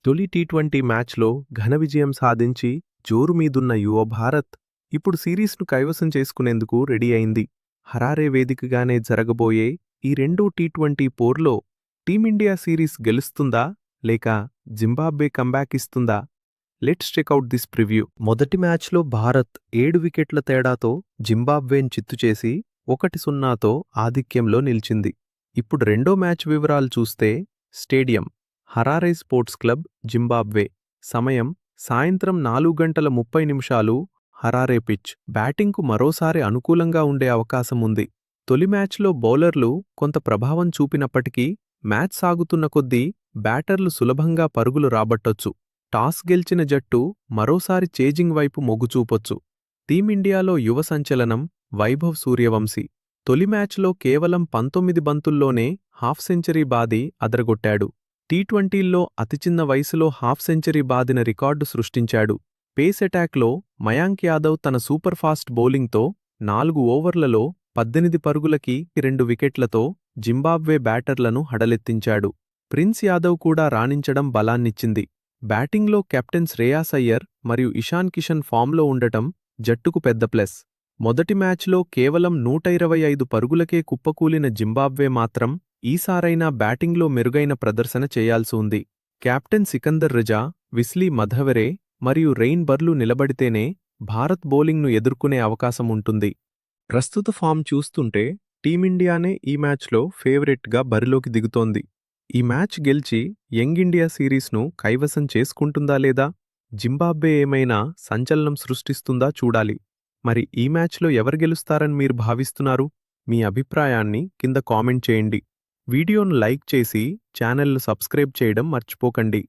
తొలి టీ20 మ్యాచ్లో ఘన విజయం సాధించి జోరు మీదున్న యువ భారత్ ఇప్పుడు సిరీస్ను కైవసం చేసుకునేందుకు రెడీ అయింది. హరారే వేదికగానే జరగబోయే ఈ రెండో టీ20 పోర్లో టీమిండియా సిరీస్ గెలుస్తుందా లేక జింబాబ్వే కంబ్యాక్ ఇస్తుందా? Let's checkout this preview. మొదటి మ్యాచ్లో భారత్ 7 వికెట్ల తేడాతో జింబాబ్వేను చిత్తుచేసి 1-0తో ఆధిక్యంలో నిలిచింది. ఇప్పుడు రెండో మ్యాచ్ వివరాలు చూస్తే stadium Harare sports club, Zimbabwe. సమయం సాయంత్రం 4:30 హరారే పిచ్. బ్యాటింగ్కు మరోసారి అనుకూలంగా ఉండే అవకాశం ఉంది. తొలి మ్యాచ్లో బౌలర్లు కొంత ప్రభావం చూపినప్పటికీ మ్యాచ్ సాగుతున్న కొద్దీ బ్యాటర్లు సులభంగా పరుగులు రాబట్టొచ్చు. టాస్ గెలిచిన జట్టు మరోసారి చేజింగ్ వైపు మొగ్గుచూపొచ్చు. టీమిండియాలో యువ సంచలనం వైభవ్ సూర్యవంశీ. తొలి మ్యాచ్లో కేవలం 19 బంతుల్లోనే హాఫ్ సెంచరీ బాది అదరగొట్టాడు. టీ20ల్లో అతి చిన్న వయసులో హాఫ్ సెంచరీ బాదిన రికార్డు సృష్టించాడు. పేస్ అటాక్లో మయాంక్ యాదవ్ తన సూపర్ ఫాస్ట్ బౌలింగ్తో 4 ఓవర్లలో 18 పరుగులకి 2 వికెట్లతో జింబాబ్వే బ్యాటర్లను హడలెత్తించాడు. ప్రిన్స్ యాదవ్ కూడా రాణించడం బలాన్నిచ్చింది. బ్యాటింగ్లో కెప్టెన్ శ్రేయాస్ అయ్యర్ మరియు ఇషాన్ కిషన్ ఫామ్లో ఉండటం జట్టుకు పెద్ద ప్లస్. మొదటి మ్యాచ్లో కేవలం 125 పరుగులకే కుప్పకూలిన జింబాబ్వే మాత్రం ఈసారైనా బ్యాటింగ్లో మెరుగైన ప్రదర్శన చేయాల్సి ఉంది. కెప్టెన్ సికందర్ రజా, విస్లీ మధవరే మరియు రెయిన్ బర్లు నిలబడితేనే భారత్ బౌలింగ్ను ఎదుర్కొనే అవకాశం ఉంటుంది. ప్రస్తుత ఫామ్ చూస్తుంటే టీమిండియానే ఈ మ్యాచ్లో ఫేవరెట్గా బరిలోకి దిగుతోంది. ఈ మ్యాచ్ గెలిచి యంగ్ ఇండియా సిరీస్ను కైవసం చేసుకుంటుందా లేదా జింబాబ్వే ఏమైనా సంచలనం సృష్టిస్తుందా చూడాలి. మరి ఈ మ్యాచ్లో ఎవరు గెలుస్తారని మీరు భావిస్తున్నారు? మీ అభిప్రాయాన్ని కింద కామెంట్ చేయండి. వీడియోను లైక్ చేసి ఛానల్ను సబ్స్క్రైబ్ చేయడం మర్చిపోకండి.